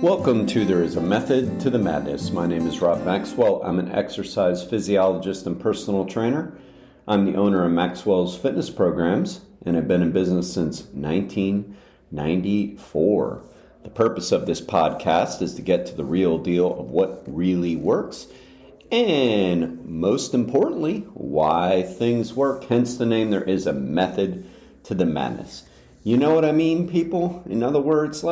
Welcome to There is a Method to the Madness. My name is Rob Maxwell. I'm an exercise physiologist and personal trainer. I'm the owner of Maxwell's fitness programs, and I've been in business since 1994. The purpose of this podcast is to get to the real deal of what really works, and most importantly, why things work. Hence the name, There is a Method to the Madness. You know what I mean, people? In other words,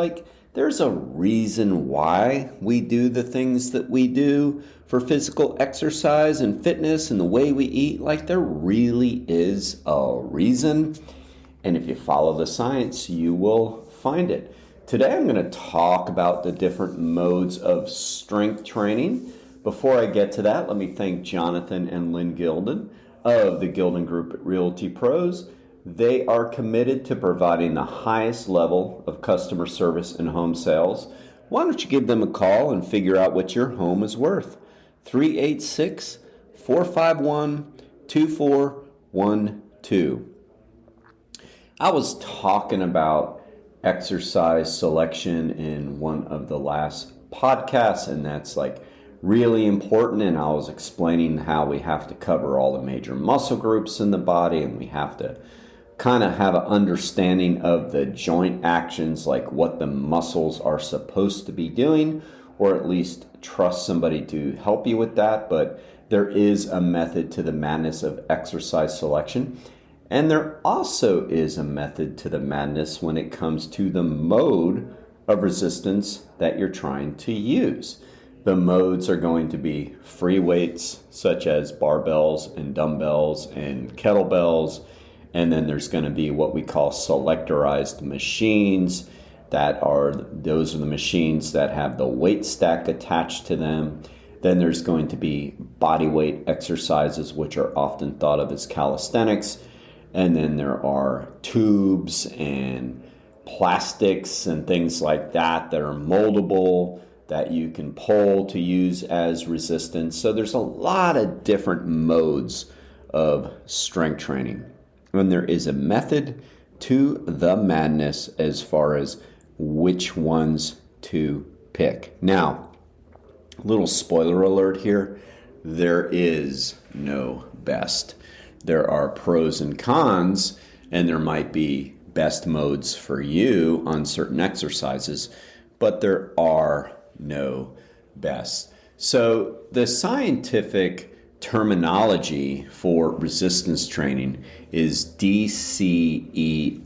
there's a reason why we do the things that we do for physical exercise and fitness and the way we eat. There really is a reason. And if you follow the science, you will find it. Today, I'm going to talk about the different modes of strength training. Before I get to that, let me thank Jonathan and Lynn Gilden of the Gilden Group at Realty Pros. They are committed to providing the highest level of customer service in home sales. Why don't you give them a call and figure out what your home is worth? 386-451-2412. I was talking about exercise selection in one of the last podcasts, and that's really important. And I was explaining how we have to cover all the major muscle groups in the body, and we have to kind of have an understanding of the joint actions, like what the muscles are supposed to be doing, or at least trust somebody to help you with that. But there is a method to the madness of exercise selection. And there also is a method to the madness when it comes to the mode of resistance that you're trying to use. The modes are going to be free weights, such as barbells and dumbbells and kettlebells. And then there's going to be what we call selectorized machines. Those are the machines that have the weight stack attached to them. Then there's going to be body weight exercises, which are often thought of as calisthenics. And then there are tubes and plastics and things like that are moldable, that you can pull to use as resistance. So there's a lot of different modes of strength training. And there is a method to the madness as far as which ones to pick. Now, little spoiler alert here, there is no best. There are pros and cons, and there might be best modes for you on certain exercises, but there are no best. So the scientific terminology for resistance training is DCER,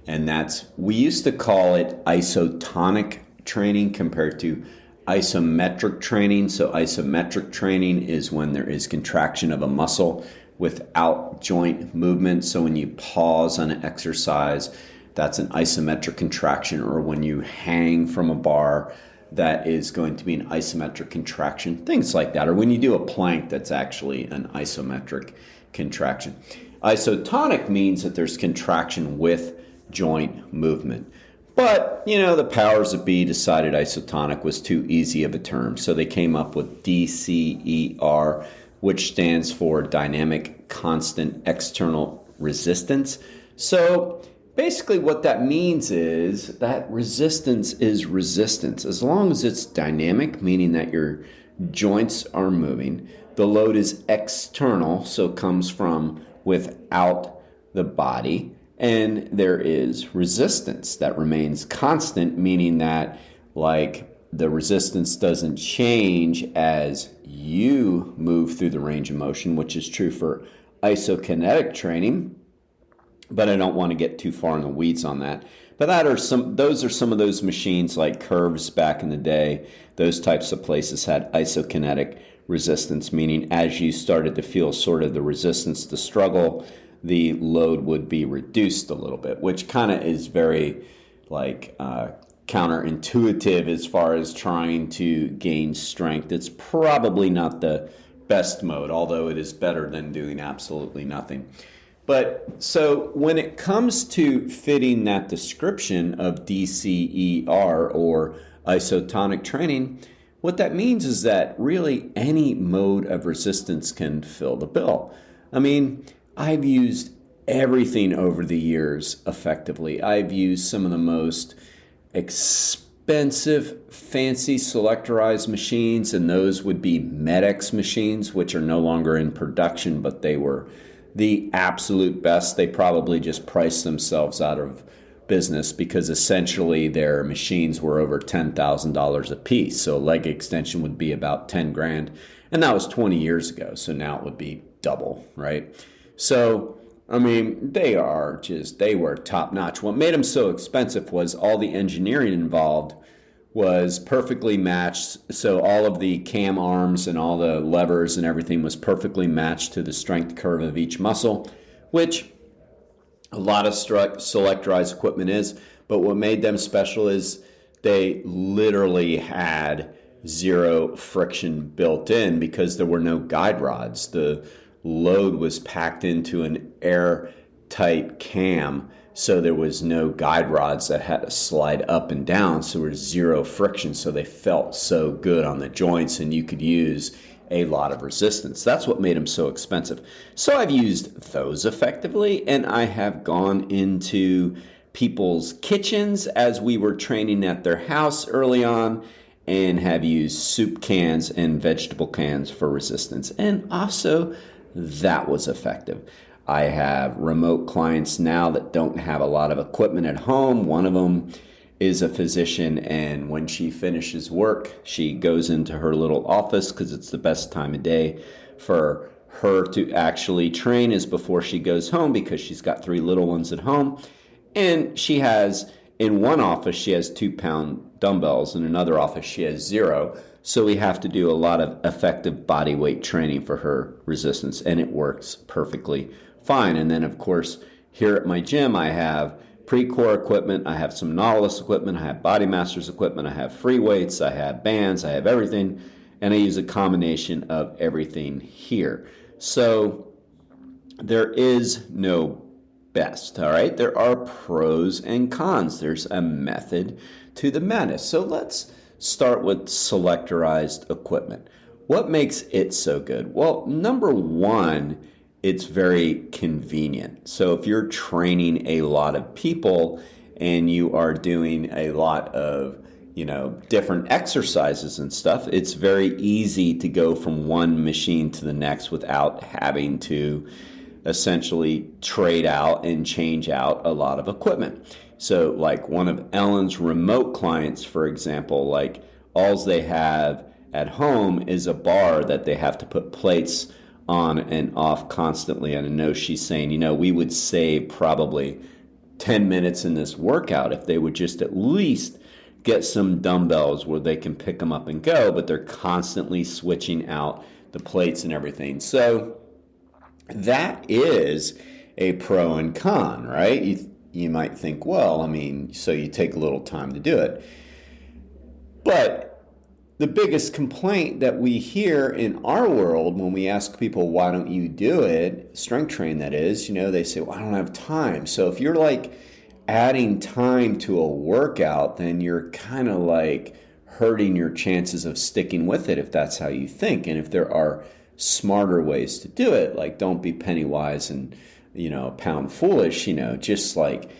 and we used to call it isotonic training compared to isometric training. So isometric training is when there is contraction of a muscle without joint movement. So when you pause on an exercise, that's an isometric contraction, or when you hang from a bar, that is going to be an isometric contraction, things like that. Or when you do a plank, that's actually an isometric contraction. Isotonic means that there's contraction with joint movement. But, the powers that be decided isotonic was too easy of a term, so they came up with DCER, which stands for Dynamic Constant External Resistance. So basically what that means is that resistance is resistance. As long as it's dynamic, meaning that your joints are moving, the load is external, so comes from without the body, and there is resistance that remains constant, meaning that the resistance doesn't change as you move through the range of motion, which is true for isokinetic training. But I don't want to get too far in the weeds on that. But those are some of those machines, like Curves back in the day. Those types of places had isokinetic resistance, meaning as you started to feel sort of the resistance to struggle, the load would be reduced a little bit, which kind of is very counterintuitive as far as trying to gain strength. It's probably not the best mode, although it is better than doing absolutely nothing. But so when it comes to fitting that description of DCER or isotonic training, what that means is that really any mode of resistance can fill the bill. I mean, I've used everything over the years effectively. I've used some of the most expensive, fancy selectorized machines, and those would be Med-X machines, which are no longer in production, but they were the absolute best. They probably just priced themselves out of business because essentially their machines were over $10,000 a piece. So a leg extension would be about 10 grand. And that was 20 years ago. So now it would be double, right? So, I mean, they were top notch. What made them so expensive was all the engineering involved was perfectly matched. So all of the cam arms and all the levers and everything was perfectly matched to the strength curve of each muscle, which a lot of selectorized equipment is. But what made them special is they literally had zero friction built in because there were no guide rods. The load was packed into an airtight cam, so there was no guide rods that had to slide up and down, so there was zero friction, so they felt so good on the joints and you could use a lot of resistance. That's what made them so expensive. So I've used those effectively, and I have gone into people's kitchens as we were training at their house early on, and have used soup cans and vegetable cans for resistance, and also that was effective. I have remote clients now that don't have a lot of equipment at home. One of them is a physician, and when she finishes work, she goes into her little office because it's the best time of day for her to actually train is before she goes home because she's got 3 little ones at home. And she has, in one office, she has 2-pound dumbbells. In another office, she has 0. So we have to do a lot of effective body weight training for her resistance, and it works perfectly fine. And then, of course, here at my gym, I have pre-core equipment, I have some Nautilus equipment, I have Body Masters equipment, I have free weights, I have bands, I have everything, and I use a combination of everything here. So there is no best, all right? There are pros and cons. There's a method to the madness. So let's start with selectorized equipment. What makes it so good? Well, number one, it's very convenient. So if you're training a lot of people and you are doing a lot of, different exercises and stuff, it's very easy to go from one machine to the next without having to essentially trade out and change out a lot of equipment. So like one of Ellen's remote clients, for example, like all they have at home is a bar that they have to put plates on and off constantly. And I know she's saying, we would save probably 10 minutes in this workout if they would just at least get some dumbbells where they can pick them up and go, but they're constantly switching out the plates and everything. So that is a pro and con, right? You might think, so you take a little time to do it. But the biggest complaint that we hear in our world when we ask people, why don't you do it, strength train that is, they say, well, I don't have time. So if you're like adding time to a workout, then you're kind of like hurting your chances of sticking with it if that's how you think. And if there are smarter ways to do it, like don't be penny wise and, pound foolish, just like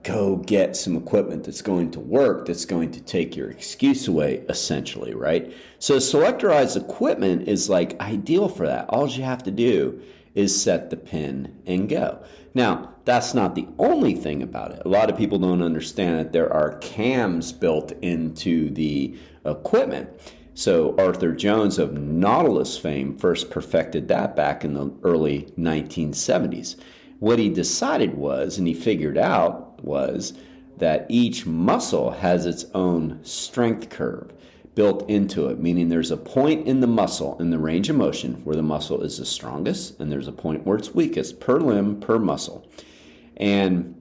go get some equipment that's going to work, that's going to take your excuse away, essentially, right? So selectorized equipment is like ideal for that. All you have to do is set the pin and go. Now, that's not the only thing about it. A lot of people don't understand that there are cams built into the equipment. So Arthur Jones of Nautilus fame first perfected that back in the early 1970s. What he decided was, and he figured out, was that each muscle has its own strength curve built into it, meaning there's a point in the muscle, in the range of motion, where the muscle is the strongest, and there's a point where it's weakest per limb, per muscle. And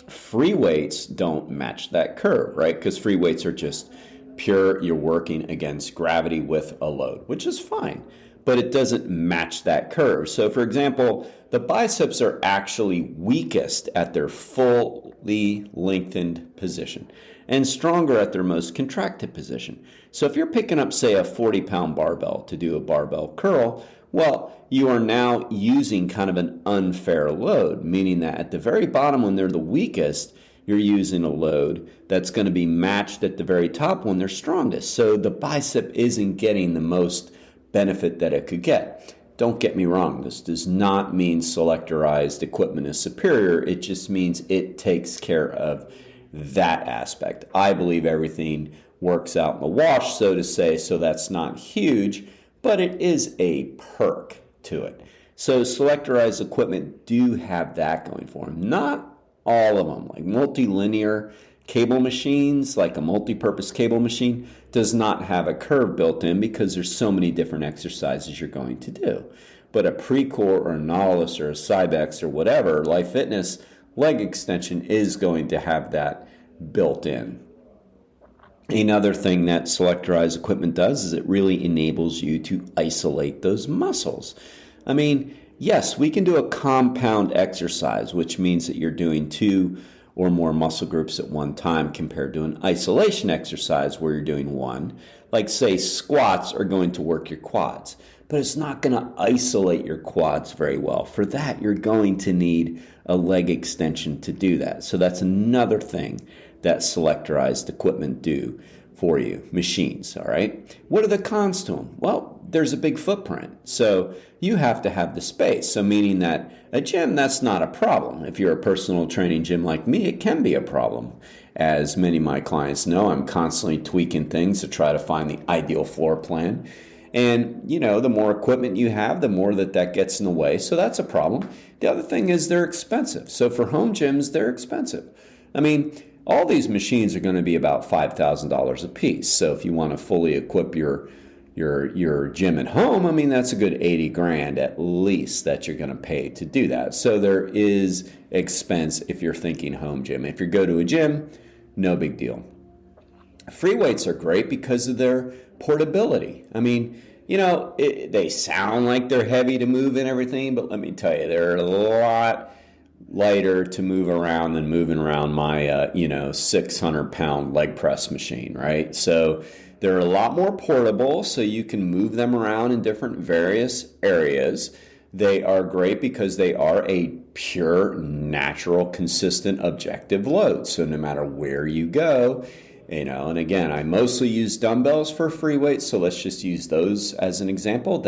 free weights don't match that curve, right? Because free weights are just pure, you're working against gravity with a load, which is fine, but it doesn't match that curve. So for example, the biceps are actually weakest at their fully lengthened position and stronger at their most contracted position. So if you're picking up, say, a 40-pound barbell to do a barbell curl, well, you are now using kind of an unfair load, meaning that at the very bottom when they're the weakest, you're using a load that's going to be matched at the very top when they're strongest. So the bicep isn't getting the most benefit that it could get. Don't get me wrong, this does not mean selectorized equipment is superior. It just means it takes care of that aspect. I believe everything works out in the wash, so to say, so that's not huge, but it is a perk to it. So selectorized equipment do have that going for them. Not all of them, like multilinear cable machines, like a multi-purpose cable machine, does not have a curve built in because there's so many different exercises you're going to do. But a Precor or a Nautilus or a Cybex or whatever, Life Fitness leg extension is going to have that built in. Another thing that selectorized equipment does is it really enables you to isolate those muscles. I mean, yes, we can do a compound exercise, which means that you're doing 2 or more muscle groups at one time compared to an isolation exercise where you're doing one. Like say squats are going to work your quads, but it's not going to isolate your quads very well. For that, you're going to need a leg extension to do that. So that's another thing that selectorized equipment do for you, machines, all right? What are the cons to them? Well, there's a big footprint. So you have to have the space. So meaning that a gym, that's not a problem. If you're a personal training gym like me, it can be a problem. As many of my clients know, I'm constantly tweaking things to try to find the ideal floor plan. And, the more equipment you have, the more that gets in the way. So that's a problem. The other thing is they're expensive. So for home gyms, they're expensive. I mean, all these machines are going to be about $5,000 a piece. So if you want to fully equip your gym at home, I mean, that's a good 80 grand at least that you're going to pay to do that. So there is expense if you're thinking home gym. If you go to a gym, no big deal. Free weights are great because of their portability. I mean, they sound like they're heavy to move and everything, but let me tell you, they're a lot lighter to move around than moving around my 600-pound leg press machine, right? So they're a lot more portable, so you can move them around in different various areas. They are great because they are a pure, natural, consistent, objective load. So no matter where you go, and again, I mostly use dumbbells for free weights, so let's just use those as an example,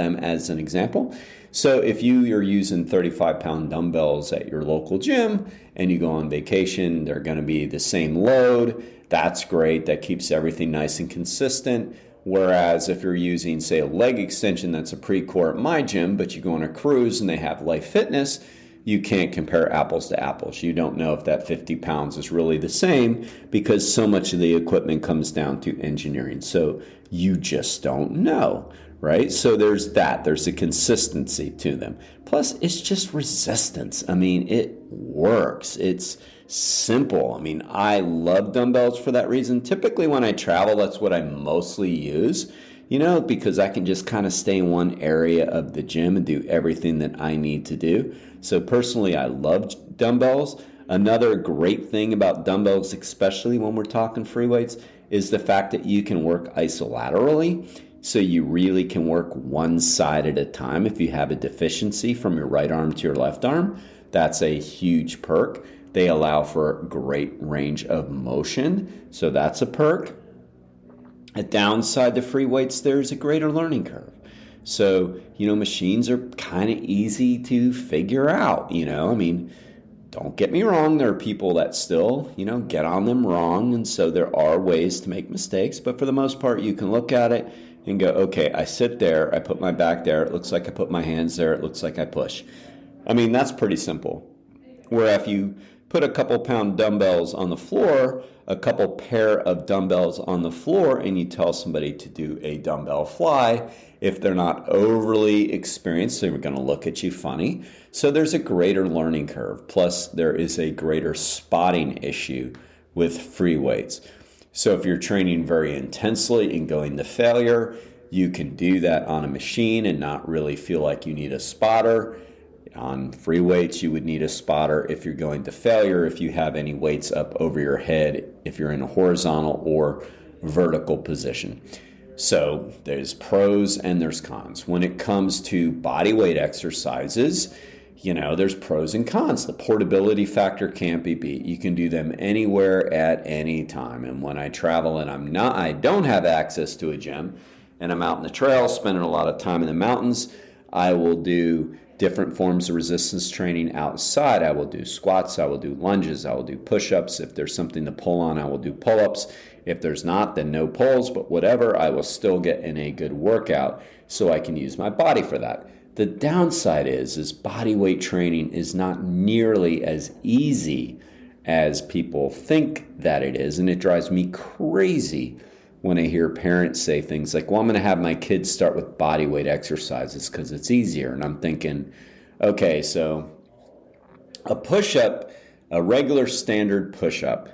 So if you're using 35-pound dumbbells at your local gym and you go on vacation, they're going to be the same load. That's great. That keeps everything nice and consistent. Whereas if you're using, say, a leg extension that's a Precor at my gym, but you go on a cruise and they have Life Fitness, you can't compare apples to apples. You don't know if that 50 pounds is really the same because so much of the equipment comes down to engineering. So you just don't know, right? So there's that. There's a consistency to them. Plus, it's just resistance. I mean, it works. It's simple. I mean, I love dumbbells for that reason. Typically, when I travel, that's what I mostly use, because I can just kind of stay in one area of the gym and do everything that I need to do. So personally, I love dumbbells. Another great thing about dumbbells, especially when we're talking free weights, is the fact that you can work isolaterally. So you really can work one side at a time. If you have a deficiency from your right arm to your left arm, that's a huge perk. They allow for great range of motion. So that's a perk. A downside to free weights, there's a greater learning curve. So, machines are kind of easy to figure out, I mean, don't get me wrong. There are people that still, get on them wrong. And so there are ways to make mistakes. But for the most part, you can look at it and go, okay, I sit there, I put my back there. It looks like I put my hands there. It looks like I push. I mean, that's pretty simple. Where if you put a couple pound dumbbells on the floor, a couple pair of dumbbells on the floor, and you tell somebody to do a dumbbell fly, if they're not overly experienced, they're going to look at you funny. So there's a greater learning curve. Plus, there is a greater spotting issue with free weights. So if you're training very intensely and going to failure, you can do that on a machine and not really feel like you need a spotter. On free weights, you would need a spotter if you're going to failure, if you have any weights up over your head, if you're in a horizontal or vertical position. So there's pros and there's cons. When it comes to body weight exercises, There's pros and cons. The portability factor can't be beat. You can do them anywhere at any time. And when I travel and I don't have access to a gym and I'm out in the trail spending a lot of time in the mountains, I will do different forms of resistance training outside. I will do squats, I will do lunges, I will do push-ups. If there's something to pull on, I will do pull-ups. If there's not, then no pulls, but whatever, I will still get in a good workout so I can use my body for that. The downside is body weight training is not nearly as easy as people think that it is, and it drives me crazy when I hear parents say things like, well, I'm going to have my kids start with body weight exercises because it's easier. And I'm thinking, okay, so a push-up, a regular standard push-up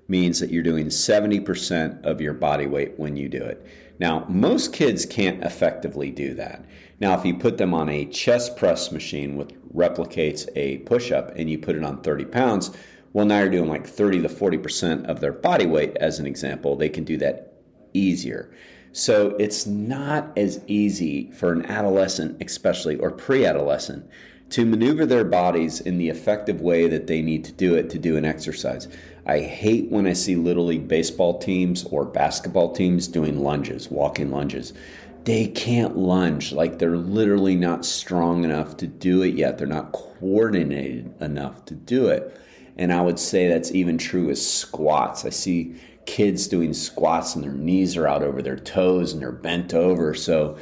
means that you're doing 70% of your body weight when you do it. Now, most kids can't effectively do that. Now, if you put them on a chest press machine which replicates a push-up and you put it on 30 pounds, well, now you're doing like 30 to 40% of their body weight as an example. They can do that easier. So it's not as easy for an adolescent, especially, or pre-adolescent, to maneuver their bodies in the effective way that they need to do it to do an exercise. I hate when I see Little League baseball teams or basketball teams doing lunges, walking lunges. They can't lunge. Like, they're literally not strong enough to do it yet. They're not coordinated enough to do it. And I would say that's even true with squats. I see kids doing squats and their knees are out over their toes and they're bent over. So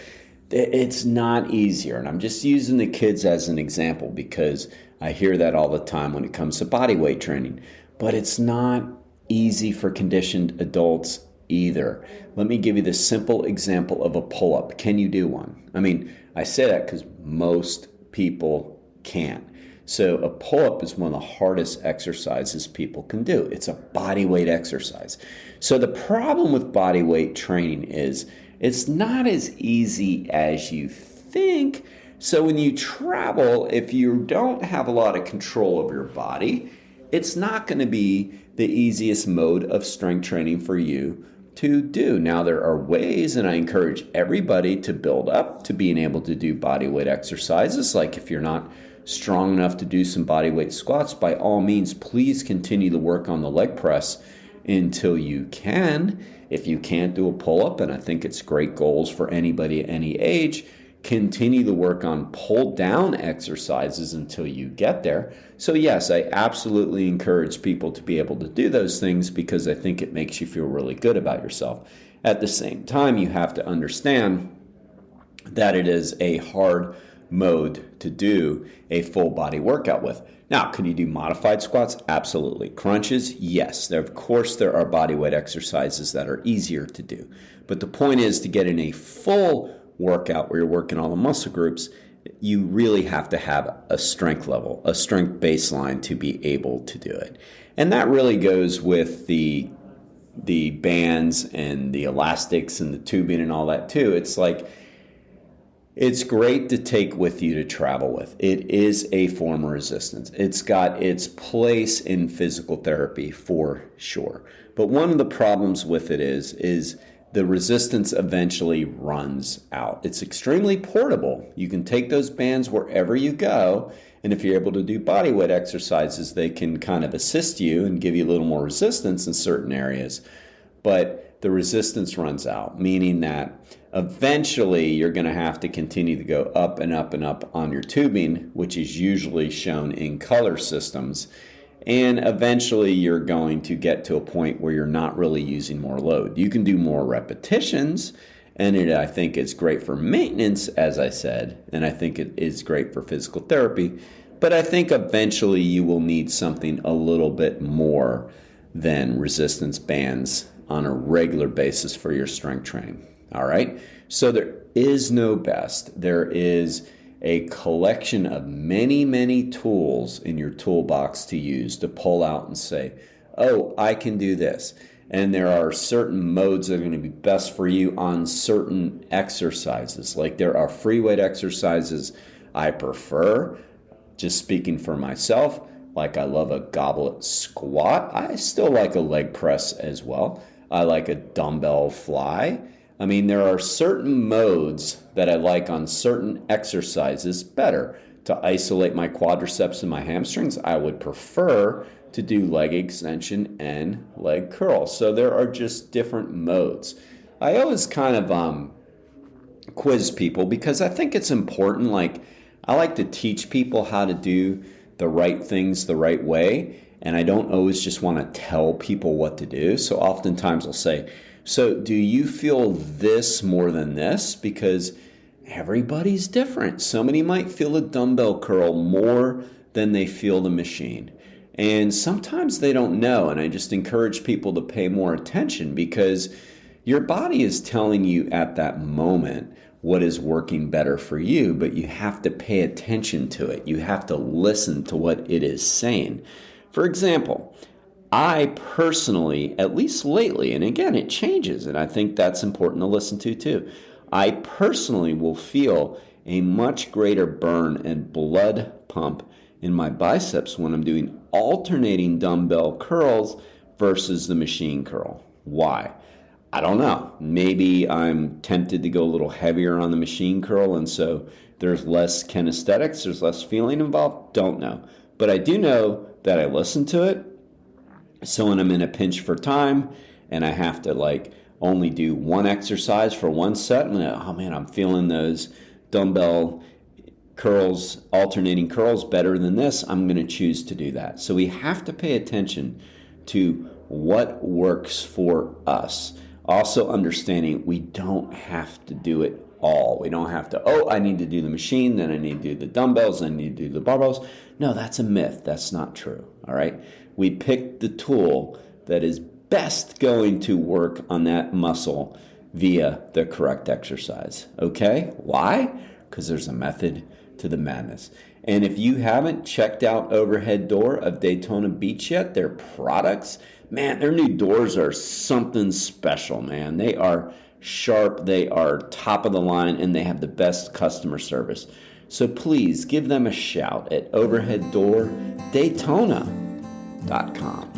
it's not easier. And I'm just using the kids as an example because I hear that all the time when it comes to body weight training. But it's not easy for conditioned adults either. Let me give you the simple example of a pull-up. Can you do one? I mean, I say that because most people can't. So a pull-up is one of the hardest exercises people can do. It's a body weight exercise. So the problem with body weight training is it's not as easy as you think. So when you travel, if you don't have a lot of control of your body, it's not going to be the easiest mode of strength training for you to do. Now, there are ways, and I encourage everybody to build up to being able to do body weight exercises. Like if you're not strong enough to do some body weight squats, by all means, please continue to work on the leg press until you can. If you can't do a pull-up, and I think it's great goals for anybody at any age, continue to work on pull-down exercises until you get there. So yes, I absolutely encourage people to be able to do those things because I think it makes you feel really good about yourself. At the same time, you have to understand that it is a hard mode to do a full body workout with. Now, can you do modified squats? Absolutely. Crunches? Yes. Of course, there are body weight exercises that are easier to do. But the point is to get in a full workout where you're working all the muscle groups, you really have to have a strength level, a strength baseline to be able to do it. And that really goes with the bands and the elastics and the tubing and all that too. It's like, it's great to take with you to travel with. It is a form of resistance. It's got its place in physical therapy for sure. But one of the problems with it is the resistance eventually runs out. It's extremely portable. You can take those bands wherever you go, and if you're able to do body weight exercises, they can kind of assist you and give you a little more resistance in certain areas. But the resistance runs out, meaning that eventually you're going to have to continue to go up and up and up on your tubing, which is usually shown in color systems. And eventually you're going to get to a point where you're not really using more load. You can do more repetitions, and I think it's great for maintenance, as I said, and I think it is great for physical therapy. But I think eventually you will need something a little bit more than resistance bands on a regular basis for your strength training. All right? So there is no best. There is a collection of many, many tools in your toolbox to use to pull out and say, oh, I can do this. And there are certain modes that are going to be best for you on certain exercises. Like there are free weight exercises I prefer. Just speaking for myself, like I love a goblet squat. I still like a leg press as well. I like a dumbbell fly. I mean, there are certain modes that I like on certain exercises better. to isolate my quadriceps and my hamstrings, I would prefer to do leg extension and leg curl. So there are just different modes. I always kind of quiz people because I think it's important. Like, I like to teach people how to do the right things the right way, and I don't always just want to tell people what to do. So oftentimes I'll say, so do you feel this more than this? Because everybody's different. Somebody might feel a dumbbell curl more than they feel the machine. And sometimes they don't know, and I just encourage people to pay more attention because your body is telling you at that moment what is working better for you, but you have to pay attention to it. You have to listen to what it is saying. For example, I personally, at least lately, and again, it changes, and I think that's important to listen to too. I personally will feel a much greater burn and blood pump in my biceps when I'm doing alternating dumbbell curls versus the machine curl. Why? I don't know. Maybe I'm tempted to go a little heavier on the machine curl, and so there's less kinesthetics, there's less feeling involved. Don't know. But I do know that I listen to it. So when I'm in a pinch for time and I have to only do one exercise for one set, I'm like, oh man, I'm feeling those dumbbell curls, alternating curls better than this, I'm going to choose to do that. So we have to pay attention to what works for us. Also understanding we don't have to do it all. We don't have to, I need to do the machine, then I need to do the dumbbells, then I need to do the barbells. No, that's a myth. That's not true. All right. We pick the tool that is best going to work on that muscle via the correct exercise. Okay? Why? Because there's a method to the madness. And if you haven't checked out Overhead Door of Daytona Beach yet, their products, man, their new doors are something special, man. They are sharp, they are top of the line, and they have the best customer service. So please give them a shout at overheaddordaytona.com.